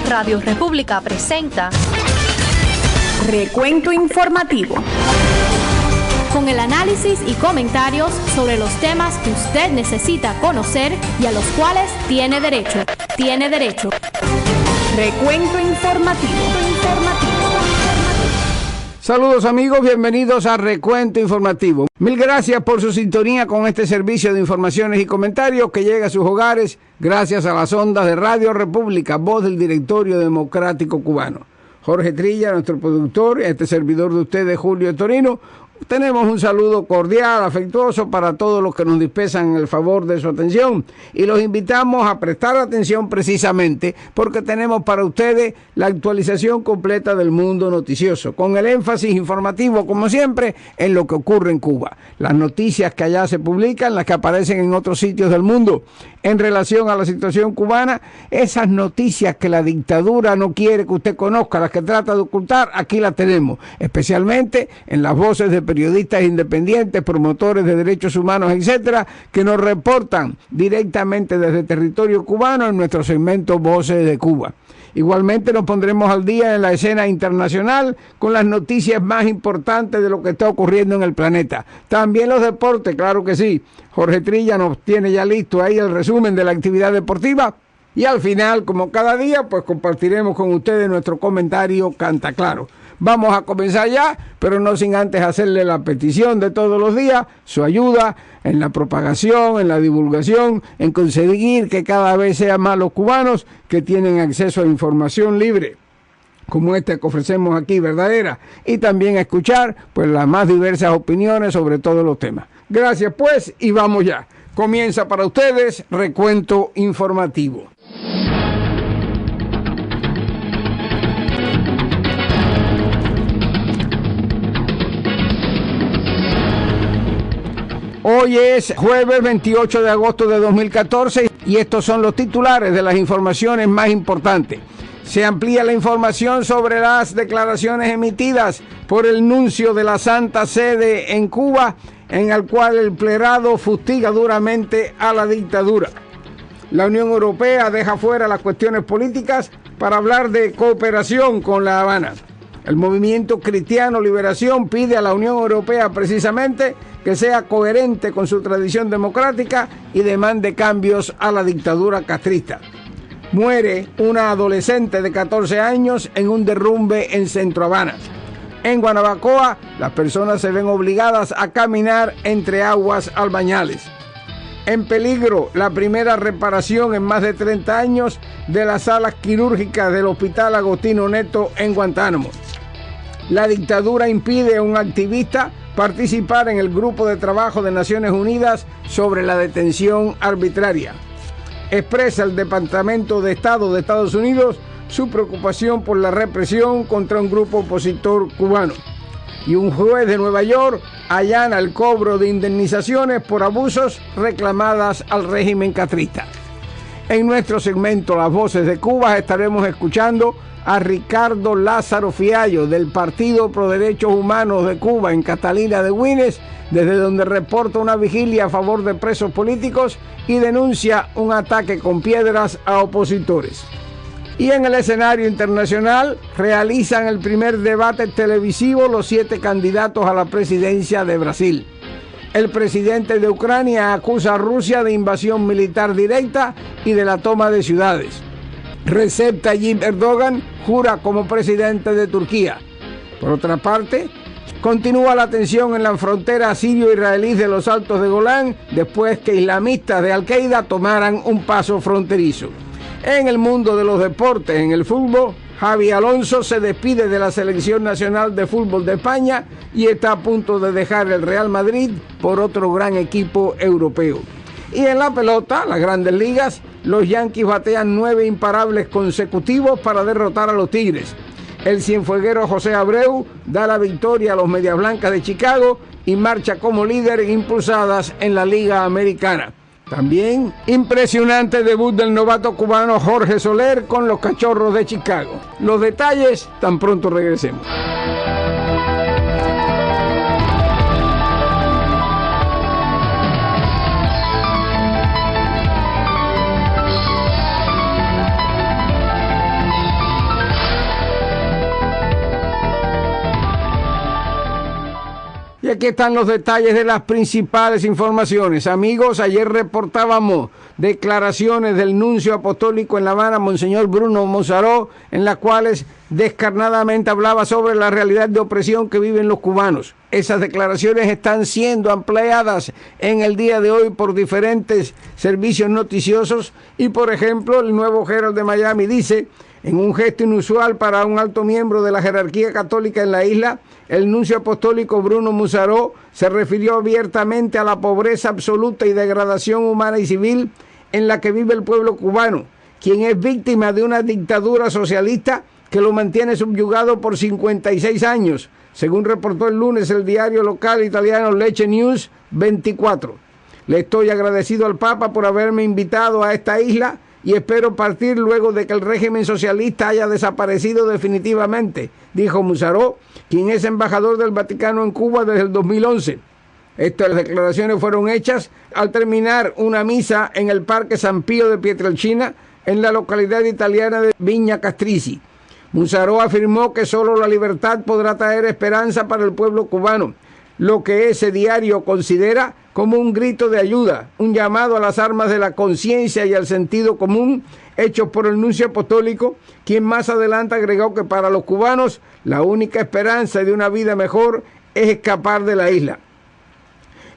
Radio República presenta Recuento Informativo, con el análisis y comentarios sobre los temas que usted necesita conocer y a los cuales tiene derecho. Recuento Informativo. Saludos amigos, bienvenidos a Recuento Informativo. Mil gracias por su sintonía con este servicio de informaciones y comentarios que llega a sus hogares gracias a las ondas de Radio República, voz del Directorio Democrático Cubano. Jorge Trilla, nuestro productor, este servidor de ustedes, Julio Torino. Tenemos un saludo cordial, afectuoso para todos los que nos dispensan el favor de su atención y los invitamos a prestar atención precisamente porque tenemos para ustedes la actualización completa del mundo noticioso, con el énfasis informativo, como siempre, en lo que ocurre en Cuba. Las noticias que allá se publican, las que aparecen en otros sitios del mundo en relación a la situación cubana, esas noticias que la dictadura no quiere que usted conozca, las que trata de ocultar, aquí las tenemos, especialmente en las voces de periodistas independientes, promotores de derechos humanos, etcétera, que nos reportan directamente desde el territorio cubano en nuestro segmento Voces de Cuba. Igualmente nos pondremos al día en la escena internacional con las noticias más importantes de lo que está ocurriendo en el planeta. También los deportes, claro que sí. Jorge Trilla nos tiene ya listo ahí el resumen de la actividad deportiva. Y al final, como cada día, pues compartiremos con ustedes nuestro comentario Canta Claro. Vamos a comenzar ya, pero no sin antes hacerle la petición de todos los días, su ayuda en la propagación, en la divulgación, en conseguir que cada vez sean más los cubanos que tienen acceso a información libre, como esta que ofrecemos aquí, verdadera, y también a escuchar pues las más diversas opiniones sobre todos los temas. Gracias pues, y vamos ya. Comienza para ustedes Recuento Informativo. Hoy es jueves 28 de agosto de 2014 y estos son los titulares de las informaciones más importantes. Se amplía la información sobre las declaraciones emitidas por el nuncio de la Santa Sede en Cuba, en el cual el plerado fustiga duramente a la dictadura. La Unión Europea deja fuera las cuestiones políticas para hablar de cooperación con La Habana. El movimiento Cristiano Liberación pide a la Unión Europea precisamente que sea coherente con su tradición democrática y demande cambios a la dictadura castrista. Muere una adolescente de 14 años en un derrumbe en Centro Habana. En Guanabacoa, las personas se ven obligadas a caminar entre aguas albañales. En peligro, la primera reparación en más de 30 años de las salas quirúrgicas del Hospital Agostino Neto en Guantánamo. La dictadura impide a un activista participar en el grupo de trabajo de Naciones Unidas sobre la detención arbitraria. Expresa el Departamento de Estado de Estados Unidos su preocupación por la represión contra un grupo opositor cubano. Y un juez de Nueva York allana el cobro de indemnizaciones por abusos reclamadas al régimen castrista. En nuestro segmento Las Voces de Cuba estaremos escuchando a Ricardo Lázaro Fiallo del Partido Pro Derechos Humanos de Cuba en Catalina de Güines, desde donde reporta una vigilia a favor de presos políticos y denuncia un ataque con piedras a opositores. Y en el escenario internacional realizan el primer debate televisivo los 7 candidatos a la presidencia de Brasil. El presidente de Ucrania acusa a Rusia de invasión militar directa y de la toma de ciudades. Recep Tayyip Erdogan jura como presidente de Turquía. Por otra parte, continúa la tensión en la frontera sirio-israelí de los Altos de Golán después que islamistas de Al-Qaeda tomaran un paso fronterizo. En el mundo de los deportes, en el fútbol, Xabi Alonso se despide de la Selección Nacional de Fútbol de España y está a punto de dejar el Real Madrid por otro gran equipo europeo. Y en la pelota, las Grandes Ligas, los Yankees batean 9 imparables consecutivos para derrotar a los Tigres. El cienfueguero José Abreu da la victoria a los Medias Blancas de Chicago y marcha como líder impulsadas en la Liga Americana. También impresionante debut del novato cubano Jorge Soler con los Cachorros de Chicago. Los detalles tan pronto regresemos. Y aquí están los detalles de las principales informaciones. Amigos, ayer reportábamos declaraciones del nuncio apostólico en La Habana, Monseñor Bruno Musaró, en las cuales descarnadamente hablaba sobre la realidad de opresión que viven los cubanos. Esas declaraciones están siendo ampliadas en el día de hoy por diferentes servicios noticiosos y, por ejemplo, el Nuevo Herald de Miami dice: en un gesto inusual para un alto miembro de la jerarquía católica en la isla, el nuncio apostólico Bruno Musaró se refirió abiertamente a la pobreza absoluta y degradación humana y civil en la que vive el pueblo cubano, quien es víctima de una dictadura socialista que lo mantiene subyugado por 56 años, según reportó el lunes el diario local italiano Lecce News 24. Le estoy agradecido al Papa por haberme invitado a esta isla y espero partir luego de que el régimen socialista haya desaparecido definitivamente, dijo Musaró, quien es embajador del Vaticano en Cuba desde el 2011. Estas declaraciones fueron hechas al terminar una misa en el Parque San Pío de Pietrelcina, en la localidad italiana de Viña Castrisi. Musaró afirmó que solo la libertad podrá traer esperanza para el pueblo cubano, lo que ese diario considera como un grito de ayuda, un llamado a las armas de la conciencia y al sentido común, hechos por el nuncio apostólico, quien más adelante agregó que para los cubanos la única esperanza de una vida mejor es escapar de la isla.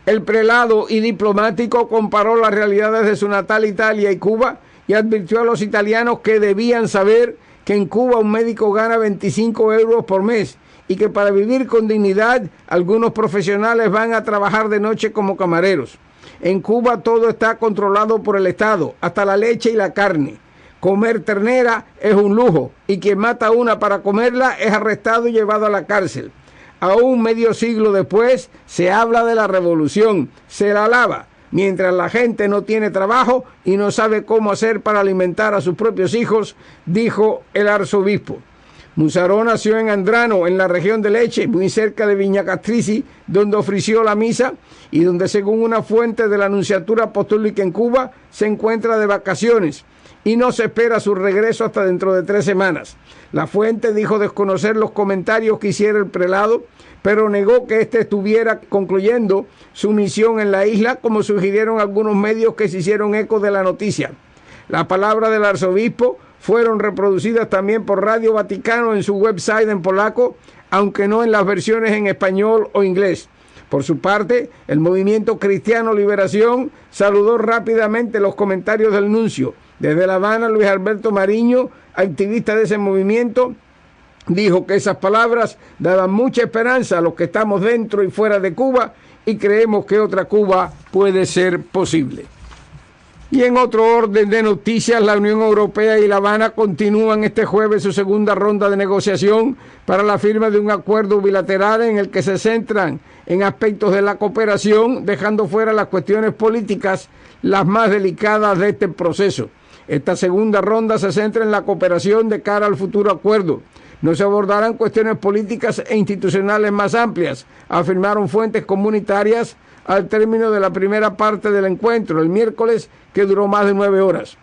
El prelado y diplomático comparó las realidades de su natal Italia y Cuba y advirtió a los italianos que debían saber que en Cuba un médico gana 25 euros por mes y que para vivir con dignidad algunos profesionales van a trabajar de noche como camareros. En Cuba todo está controlado por el Estado, hasta la leche y la carne. Comer ternera es un lujo y quien mata una para comerla es arrestado y llevado a la cárcel. Aún medio siglo después se habla de la revolución, se la alaba, mientras la gente no tiene trabajo y no sabe cómo hacer para alimentar a sus propios hijos, dijo el arzobispo. Musaró nació en Andrano, en la región de Lecce, muy cerca de Viña Castrisi, donde ofició la misa y donde, según una fuente de la Nunciatura Apostólica en Cuba, se encuentra de vacaciones y no se espera su regreso hasta dentro de 3 semanas. La fuente dijo desconocer los comentarios que hiciera el prelado, pero negó que éste estuviera concluyendo su misión en la isla, como sugirieron algunos medios que se hicieron eco de la noticia. Las palabras del arzobispo fueron reproducidas también por Radio Vaticano en su website en polaco, aunque no en las versiones en español o inglés. Por su parte, el Movimiento Cristiano Liberación saludó rápidamente los comentarios del nuncio. Desde La Habana, Luis Alberto Mariño, activista de ese movimiento, dijo que esas palabras daban mucha esperanza a los que estamos dentro y fuera de Cuba y creemos que otra Cuba puede ser posible. Y en otro orden de noticias, la Unión Europea y La Habana continúan este jueves su segunda ronda de negociación para la firma de un acuerdo bilateral en el que se centran en aspectos de la cooperación, dejando fuera las cuestiones políticas, las más delicadas de este proceso. Esta segunda ronda se centra en la cooperación de cara al futuro acuerdo. No se abordarán cuestiones políticas e institucionales más amplias, afirmaron fuentes comunitarias al término de la primera parte del encuentro, el miércoles, que duró más de 9 horas.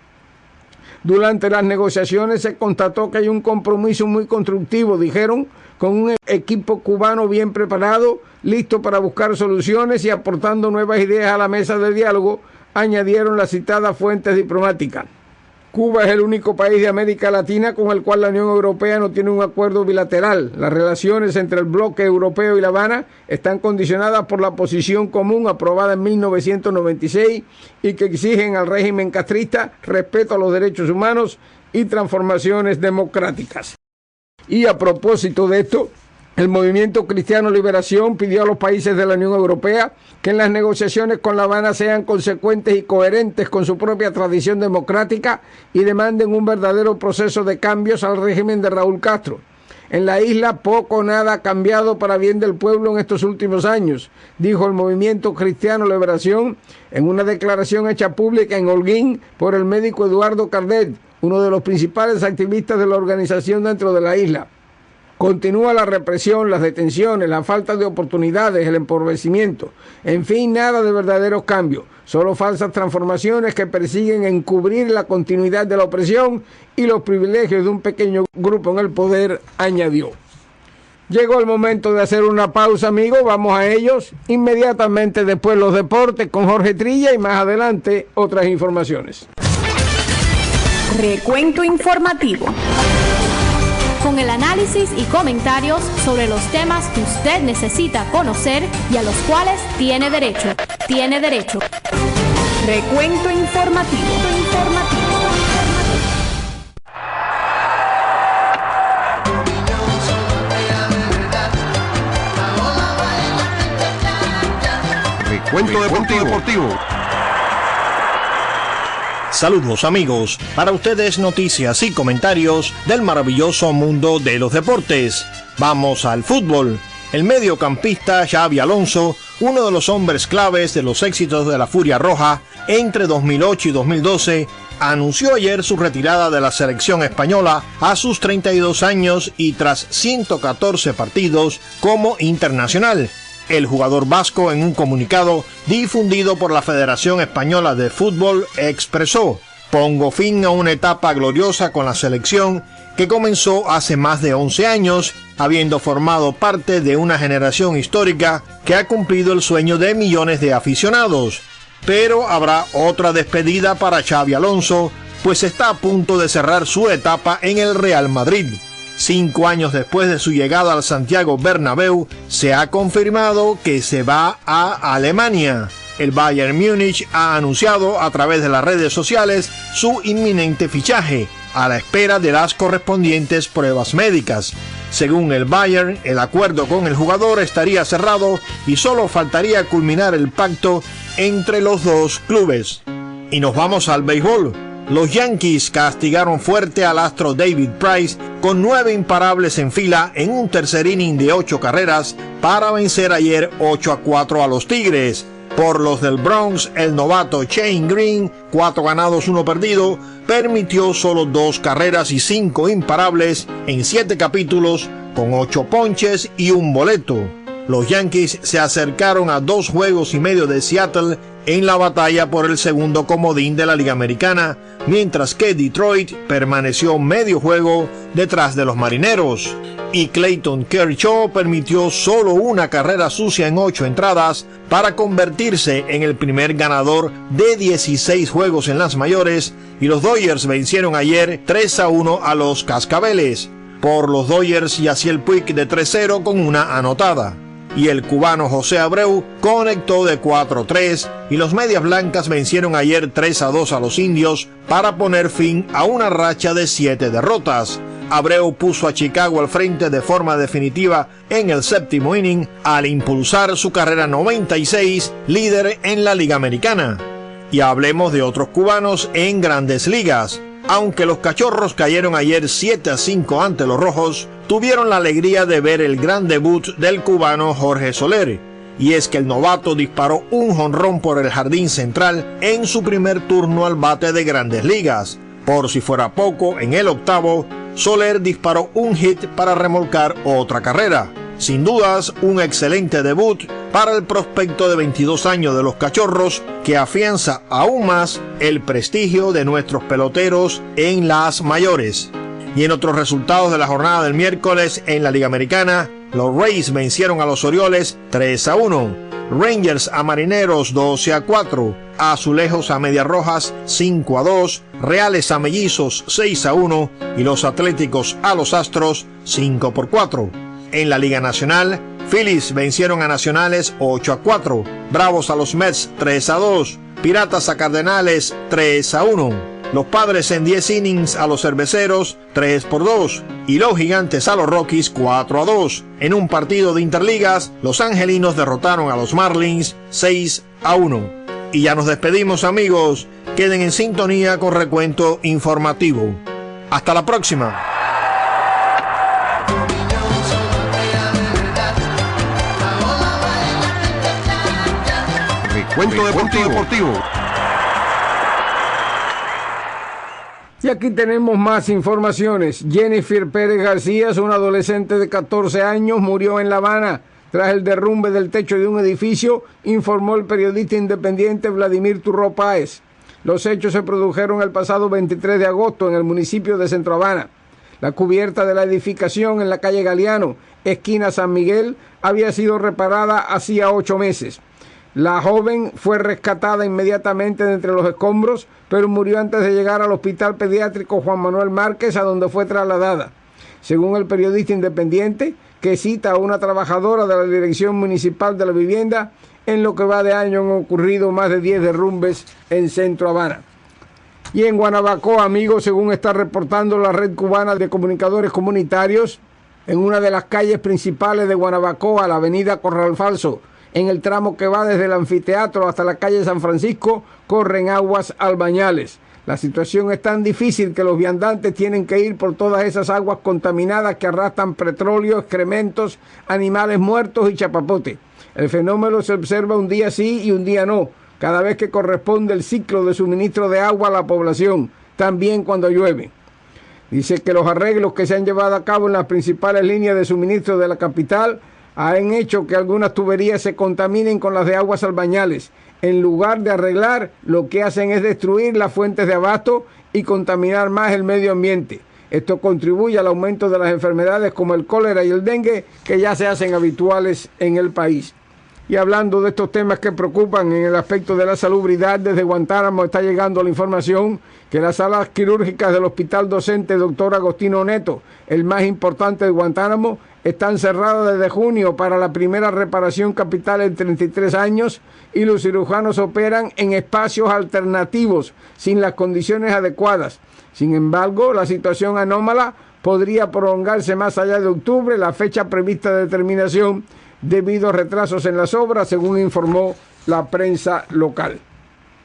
Durante las negociaciones se constató que hay un compromiso muy constructivo, dijeron, con un equipo cubano bien preparado, listo para buscar soluciones y aportando nuevas ideas a la mesa de diálogo, añadieron las citadas fuentes diplomáticas. Cuba es el único país de América Latina con el cual la Unión Europea no tiene un acuerdo bilateral. Las relaciones entre el bloque europeo y La Habana están condicionadas por la posición común aprobada en 1996 y que exigen al régimen castrista respeto a los derechos humanos y transformaciones democráticas. Y a propósito de esto, el Movimiento Cristiano Liberación pidió a los países de la Unión Europea que en las negociaciones con La Habana sean consecuentes y coherentes con su propia tradición democrática y demanden un verdadero proceso de cambios al régimen de Raúl Castro. En la isla poco o nada ha cambiado para bien del pueblo en estos últimos años, dijo el Movimiento Cristiano Liberación en una declaración hecha pública en Holguín por el médico Eduardo Cardet, uno de los principales activistas de la organización dentro de la isla. Continúa la represión, las detenciones, la falta de oportunidades, el empobrecimiento. En fin, nada de verdaderos cambios, solo falsas transformaciones que persiguen encubrir la continuidad de la opresión y los privilegios de un pequeño grupo en el poder, añadió. Llegó el momento de hacer una pausa, amigos. Vamos a ellos inmediatamente después los deportes con Jorge Trilla y más adelante otras informaciones. Recuento informativo. Con el análisis y comentarios sobre los temas que usted necesita conocer y a los cuales tiene derecho. Recuento informativo. Recuento deportivo. Saludos amigos, para ustedes noticias y comentarios del maravilloso mundo de los deportes. Vamos al fútbol. El mediocampista Xabi Alonso, uno de los hombres claves de los éxitos de la Furia Roja entre 2008 y 2012, anunció ayer su retirada de la selección española a sus 32 años y tras 114 partidos como internacional. El jugador vasco, en un comunicado difundido por la Federación Española de Fútbol, expresó: "Pongo fin a una etapa gloriosa con la selección que comenzó hace más de 11 años, habiendo formado parte de una generación histórica que ha cumplido el sueño de millones de aficionados. Pero habrá otra despedida para Xabi Alonso, pues está a punto de cerrar su etapa en el Real Madrid. 5 años después de su llegada al Santiago Bernabéu, se ha confirmado que se va a Alemania. El Bayern Múnich ha anunciado a través de las redes sociales su inminente fichaje, a la espera de las correspondientes pruebas médicas. Según el Bayern, el acuerdo con el jugador estaría cerrado y solo faltaría culminar el pacto entre los dos clubes. Y nos vamos al béisbol. Los Yankees castigaron fuerte al astro David Price con 9 imparables en fila en un tercer inning de 8 carreras para vencer ayer 8-4 a los Tigres. Por los del Bronx, el novato Shane Green, 4 ganados, 1 perdido, permitió solo 2 carreras y 5 imparables en 7 capítulos con 8 ponches y 1 boleto. Los Yankees se acercaron a 2 juegos y medio de Seattle en la batalla por el segundo comodín de la Liga Americana, mientras que Detroit permaneció medio juego detrás de los Marineros. Y Clayton Kershaw permitió solo 1 carrera sucia en 8 entradas para convertirse en el primer ganador de 16 juegos en las mayores, y los Dodgers vencieron ayer 3-1 a los Cascabeles. Por los Dodgers, Yasiel Puig de 3-0 con 1 anotada. Y el cubano José Abreu conectó de 4-3 y los Medias Blancas vencieron ayer 3-2 a los Indios para poner fin a una racha de 7 derrotas. Abreu puso a Chicago al frente de forma definitiva en el 7º inning al impulsar su carrera 96, líder en la Liga Americana. Y hablemos de otros cubanos en Grandes Ligas. Aunque los Cachorros cayeron ayer 7-5 ante los Rojos, tuvieron la alegría de ver el gran debut del cubano Jorge Soler. Y es que el novato disparó un jonrón por el jardín central en su primer turno al bate de Grandes Ligas. Por si fuera poco, en el 8º, Soler disparó un hit para remolcar otra carrera. Sin dudas, un excelente debut para el prospecto de 22 años de los Cachorros, que afianza aún más el prestigio de nuestros peloteros en las mayores. Y en otros resultados de la jornada del miércoles en la Liga Americana, los Rays vencieron a los Orioles 3-1, Rangers a Marineros 12-4, Azulejos a Medias Rojas 5-2, Reales a Mellizos 6-1 y los Atléticos a los Astros 5-4. En la Liga Nacional, Phillies vencieron a Nacionales 8-4, Bravos a los Mets 3-2, Piratas a Cardenales 3-1, los Padres en 10 innings a los Cerveceros 3-2 y los Gigantes a los Rockies 4-2. En un partido de Interligas, los Angelinos derrotaron a los Marlins 6-1. Y ya nos despedimos, amigos. Queden en sintonía con Recuento Informativo. Hasta la próxima. Recuento deportivo. Y aquí tenemos más informaciones. Jennifer Pérez García, una adolescente de 14 años, murió en La Habana tras el derrumbe del techo de un edificio, informó el periodista independiente Vladimir Turró Páez. Los hechos se produjeron el pasado 23 de agosto en el municipio de Centro Habana. La cubierta de la edificación en la calle Galeano, esquina San Miguel, había sido reparada hacía 8 meses. La joven fue rescatada inmediatamente de entre los escombros, pero murió antes de llegar al Hospital Pediátrico Juan Manuel Márquez, a donde fue trasladada. Según el periodista independiente, que cita a una trabajadora de la Dirección Municipal de la Vivienda, en lo que va de año han ocurrido más de 10 derrumbes en Centro Habana. Y en Guanabacoa, amigos, según está reportando la Red Cubana de Comunicadores Comunitarios, en una de las calles principales de Guanabacoa, la avenida Corral Falso, en el tramo que va desde el anfiteatro hasta la calle San Francisco, corren aguas albañales. La situación es tan difícil que los viandantes tienen que ir por todas esas aguas contaminadas que arrastran petróleo, excrementos, animales muertos y chapapote. El fenómeno se observa un día sí y un día no, cada vez que corresponde el ciclo de suministro de agua a la población, también cuando llueve. Dice que los arreglos que se han llevado a cabo en las principales líneas de suministro de la capital han hecho que algunas tuberías se contaminen con las de aguas albañales. En lugar de arreglar, lo que hacen es destruir las fuentes de abasto y contaminar más el medio ambiente. Esto contribuye al aumento de las enfermedades como el cólera y el dengue, que ya se hacen habituales en el país. Y hablando de estos temas que preocupan en el aspecto de la salubridad, desde Guantánamo está llegando la información que las salas quirúrgicas del Hospital Docente Dr. Agostino Neto, el más importante de Guantánamo, están cerradas desde junio para la primera reparación capital en 33 años y los cirujanos operan en espacios alternativos sin las condiciones adecuadas. Sin embargo, la situación anómala podría prolongarse más allá de octubre, la fecha prevista de terminación, debido a retrasos en las obras, según informó la prensa local.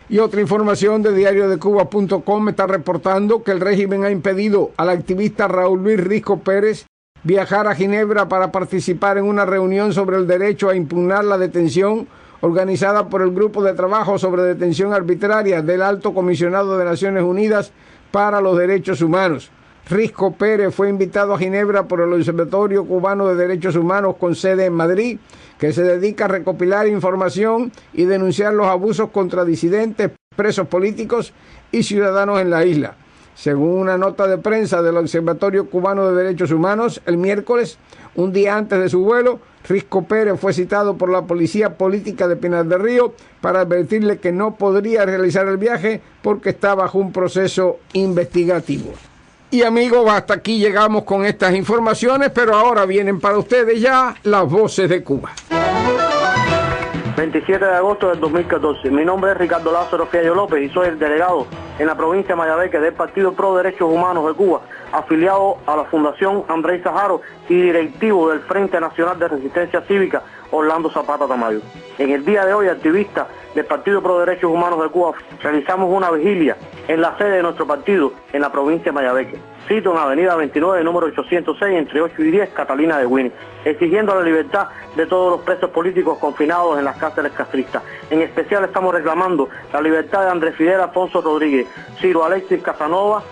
Y otra información de diariodecuba.com está reportando que el régimen ha impedido al activista Raúl Luis Risco Pérez viajar a Ginebra para participar en una reunión sobre el derecho a impugnar la detención organizada por el Grupo de Trabajo sobre Detención Arbitraria del Alto Comisionado de Naciones Unidas para los Derechos Humanos. Risco Pérez fue invitado a Ginebra por el Observatorio Cubano de Derechos Humanos con sede en Madrid, que se dedica a recopilar información y denunciar los abusos contra disidentes, presos políticos y ciudadanos en la isla. Según una nota de prensa del Observatorio Cubano de Derechos Humanos, el miércoles, un día antes de su vuelo, Risco Pérez fue citado por la Policía Política de Pinar del Río para advertirle que no podría realizar el viaje porque está bajo un proceso investigativo. Y amigos, hasta aquí llegamos con estas informaciones, pero ahora vienen para ustedes ya las voces de Cuba. 27 de agosto del 2014. Mi nombre es Ricardo Lázaro Fiallo López y soy el delegado en la provincia de Mayabeque del Partido Pro Derechos Humanos de Cuba, afiliado a la Fundación Andrés Saharo y directivo del Frente Nacional de Resistencia Cívica Orlando Zapata Tamayo. En el día de hoy, activistas del Partido Pro Derechos Humanos de Cuba realizamos una vigilia en la sede de nuestro partido en la provincia de Mayabeque. Cito en Avenida 29, número 806, entre 8 y 10, Catalina de Guine, exigiendo la libertad de todos los presos políticos confinados en las cárceles castristas. En especial estamos reclamando la libertad de Andrés Fidel Alfonso Rodríguez, Ciro Alexis Casanova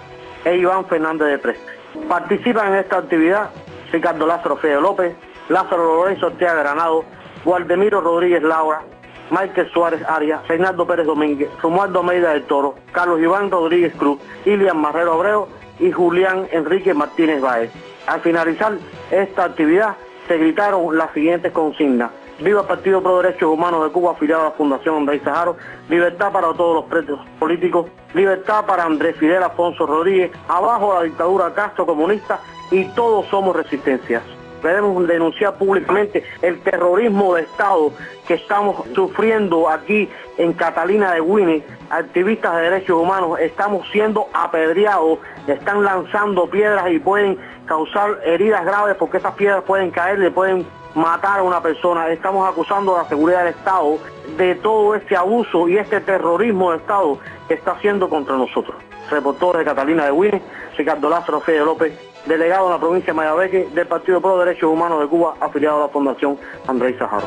e Iván Fernández de Preste. Participan en esta actividad Ricardo Lázaro Fiallo López, Lázaro Lorenzo Ortega Granado, Gualdemiro Rodríguez Laura, Michael Suárez Arias, Reinaldo Pérez Domínguez, Romualdo Almeida del Toro, Carlos Iván Rodríguez Cruz, Ilian Marrero Abreu y Julián Enrique Martínez Báez. Al finalizar esta actividad se gritaron las siguientes consignas: viva el Partido Pro Derechos Humanos de Cuba, afiliado a la Fundación Andrés Saharo, libertad para todos los presos políticos, libertad para Andrés Fidel Alfonso Rodríguez, abajo la dictadura Castro comunista y todos somos resistencias. Debemos denunciar públicamente el terrorismo de Estado que estamos sufriendo aquí en Catalina de Guine. Activistas de derechos humanos estamos siendo apedreados, están lanzando piedras y pueden causar heridas graves porque esas piedras pueden caer, le pueden matar a una persona. Estamos acusando a la seguridad del Estado de todo este abuso y este terrorismo de Estado que está haciendo contra nosotros. Reportó de Catalina de Guine, Ricardo Lázaro Fiallo López, delegado en la provincia de Mayabeque del Partido Pro Derechos Humanos de Cuba, afiliado a la Fundación Andrés Saharo.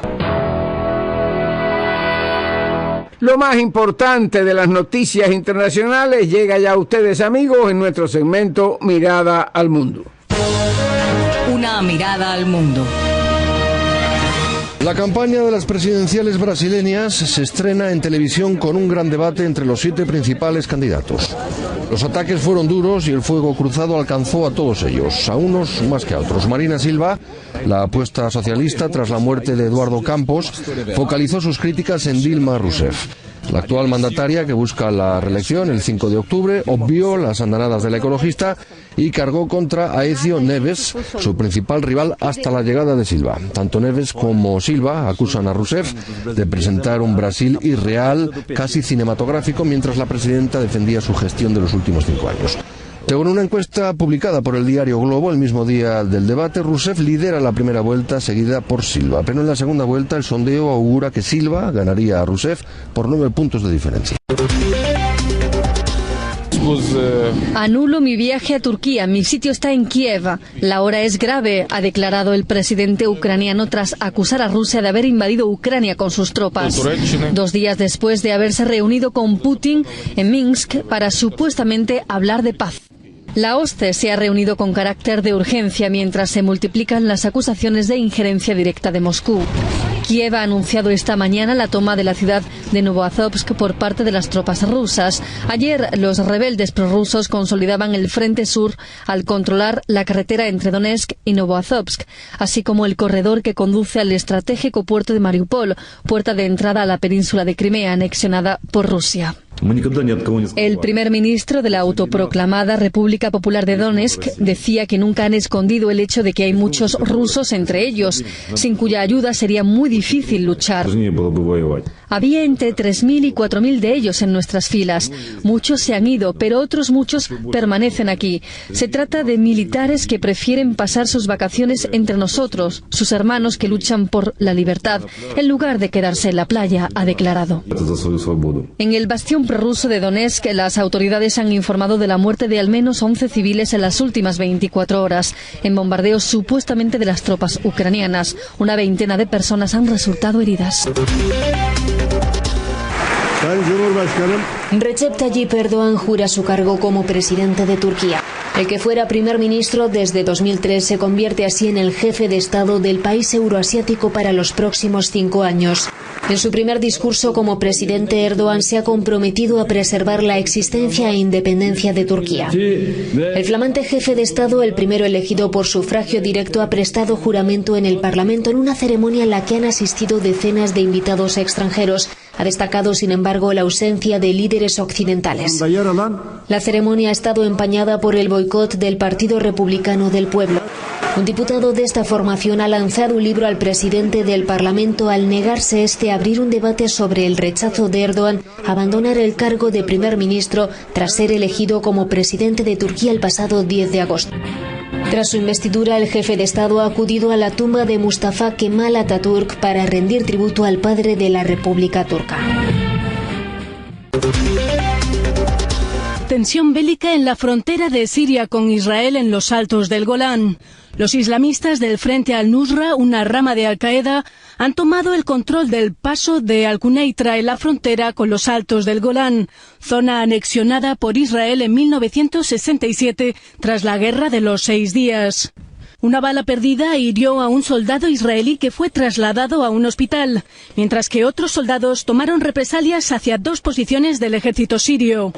Lo más importante de las noticias internacionales llega ya a ustedes, amigos, en nuestro segmento Mirada al Mundo. Una mirada al mundo. La campaña de las presidenciales brasileñas se estrena en televisión con un gran debate entre los 7 principales candidatos. Los ataques fueron duros y el fuego cruzado alcanzó a todos ellos, a unos más que a otros. Marina Silva, la apuesta socialista tras la muerte de Eduardo Campos, focalizó sus críticas en Dilma Rousseff. La actual mandataria, que busca la reelección el 5 de octubre, obvió las andanadas de la ecologista y cargó contra Aécio Neves, su principal rival hasta la llegada de Silva. Tanto Neves como Silva acusan a Rousseff de presentar un Brasil irreal, casi cinematográfico, mientras la presidenta defendía su gestión de los últimos 5 años. Según una encuesta publicada por el diario Globo el mismo día del debate, Rousseff lidera la primera vuelta, seguida por Silva. Pero en la segunda vuelta el sondeo augura que Silva ganaría a Rousseff por 9 puntos de diferencia. Anulo mi viaje a Turquía. Mi sitio está en Kiev. La hora es grave, ha declarado el presidente ucraniano tras acusar a Rusia de haber invadido Ucrania con sus tropas. 2 días después de haberse reunido con Putin en Minsk para supuestamente hablar de paz. La OSCE se ha reunido con carácter de urgencia mientras se multiplican las acusaciones de injerencia directa de Moscú. Kiev ha anunciado esta mañana la toma de la ciudad de Novoazovsk por parte de las tropas rusas. Ayer, los rebeldes prorrusos consolidaban el frente sur al controlar la carretera entre Donetsk y Novoazovsk, así como el corredor que conduce al estratégico puerto de Mariupol, puerta de entrada a la península de Crimea anexionada por Rusia. El primer ministro de la autoproclamada República Popular de Donetsk decía que nunca han escondido el hecho de que hay muchos rusos entre ellos, sin cuya ayuda sería muy difícil luchar. Había entre 3.000 y 4.000 de ellos en nuestras filas. Muchos se han ido, pero otros muchos permanecen aquí. Se trata de militares que prefieren pasar sus vacaciones entre nosotros, sus hermanos que luchan por la libertad, en lugar de quedarse en la playa, ha declarado. En el bastión prorruso de Donetsk, las autoridades han informado de la muerte de al menos 11 civiles en las últimas 24 horas, en bombardeos supuestamente de las tropas ucranianas. Una veintena de personas han resultado heridas. Recep Tayyip Erdoğan jura su cargo como presidente de Turquía. El que fuera primer ministro desde 2003 se convierte así en el jefe de Estado del país euroasiático para los próximos 5 años. En su primer discurso como presidente, Erdoğan se ha comprometido a preservar la existencia e independencia de Turquía. El flamante jefe de Estado, el primero elegido por sufragio directo, ha prestado juramento en el Parlamento en una ceremonia en la que han asistido decenas de invitados extranjeros. Ha destacado, sin embargo, la ausencia de líderes occidentales. La ceremonia ha estado empañada por el boicot del Partido Republicano del Pueblo. Un diputado de esta formación ha lanzado un libro al presidente del Parlamento al negarse a abrir un debate sobre el rechazo de Erdoğan a abandonar el cargo de primer ministro tras ser elegido como presidente de Turquía el pasado 10 de agosto. Tras su investidura, el jefe de Estado ha acudido a la tumba de Mustafa Kemal Atatürk para rendir tributo al padre de la República Turca. Tensión bélica en la frontera de Siria con Israel en los altos del Golán. Los islamistas del Frente al-Nusra, una rama de Al-Qaeda, han tomado el control del paso de Al-Quneitra en la frontera con los altos del Golán, zona anexionada por Israel en 1967 tras la Guerra de los 6 días. Una bala perdida hirió a un soldado israelí que fue trasladado a un hospital, mientras que otros soldados tomaron represalias hacia 2 posiciones del ejército sirio.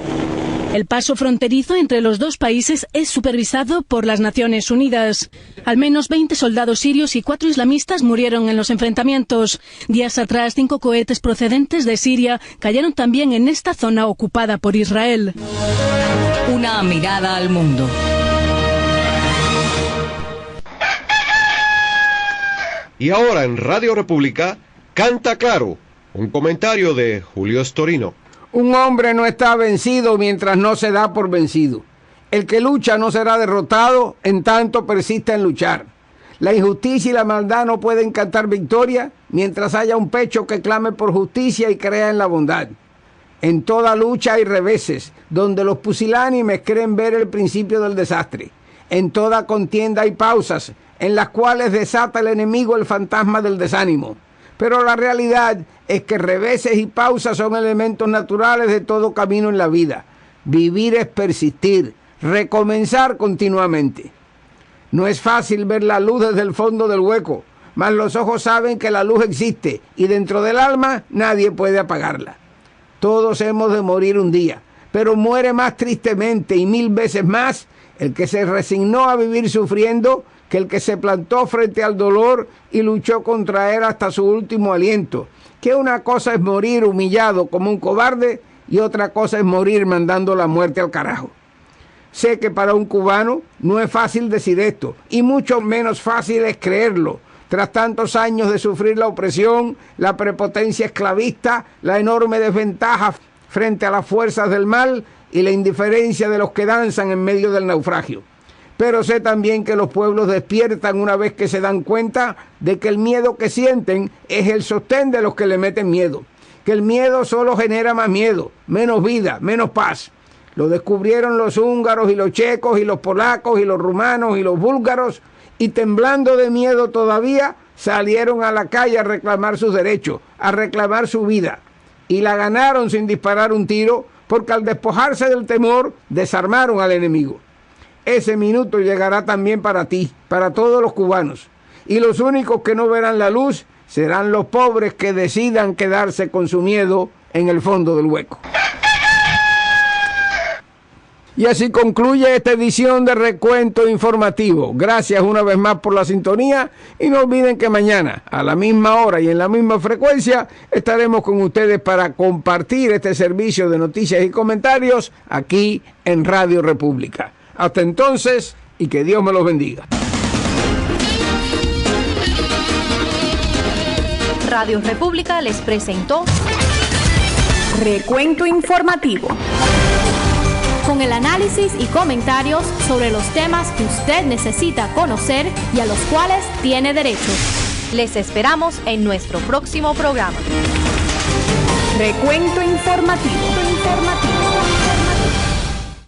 El paso fronterizo entre los 2 países es supervisado por las Naciones Unidas. Al menos 20 soldados sirios y 4 islamistas murieron en los enfrentamientos. Días atrás, 5 cohetes procedentes de Siria cayeron también en esta zona ocupada por Israel. Una mirada al mundo. Y ahora en Radio República, Canta Claro, un comentario de Julio Storino. Un hombre no está vencido mientras no se da por vencido. El que lucha no será derrotado en tanto persista en luchar. La injusticia y la maldad no pueden cantar victoria mientras haya un pecho que clame por justicia y crea en la bondad. En toda lucha hay reveses, donde los pusilánimes creen ver el principio del desastre. En toda contienda hay pausas, en las cuales desata el enemigo el fantasma del desánimo. Pero la realidad es que reveses y pausas son elementos naturales de todo camino en la vida. Vivir es persistir, recomenzar continuamente. No es fácil ver la luz desde el fondo del hueco, mas los ojos saben que la luz existe y dentro del alma nadie puede apagarla. Todos hemos de morir un día, pero muere más tristemente y 1000 veces más el que se resignó a vivir sufriendo que el que se plantó frente al dolor y luchó contra él hasta su último aliento. Que una cosa es morir humillado como un cobarde y otra cosa es morir mandando la muerte al carajo. Sé que para un cubano no es fácil decir esto, y mucho menos fácil es creerlo, tras tantos años de sufrir la opresión, la prepotencia esclavista, la enorme desventaja frente a las fuerzas del mal y la indiferencia de los que danzan en medio del naufragio. Pero sé también que los pueblos despiertan una vez que se dan cuenta de que el miedo que sienten es el sostén de los que le meten miedo, que el miedo solo genera más miedo, menos vida, menos paz. Lo descubrieron los húngaros y los checos y los polacos y los rumanos y los búlgaros, y temblando de miedo todavía salieron a la calle a reclamar sus derechos, a reclamar su vida, y la ganaron sin disparar un tiro, porque al despojarse del temor desarmaron al enemigo. Ese minuto llegará también para ti, para todos los cubanos, y los únicos que no verán la luz serán los pobres que decidan quedarse con su miedo en el fondo del hueco. Y así concluye esta edición de Recuento Informativo. Gracias una vez más por la sintonía y no olviden que mañana a la misma hora y en la misma frecuencia estaremos con ustedes para compartir este servicio de noticias y comentarios aquí en Radio República. Hasta entonces y que Dios me los bendiga. Radio República les presentó Recuento Informativo, con el análisis y comentarios sobre los temas que usted necesita conocer y a los cuales tiene derecho. Les esperamos en nuestro próximo programa. Recuento Informativo.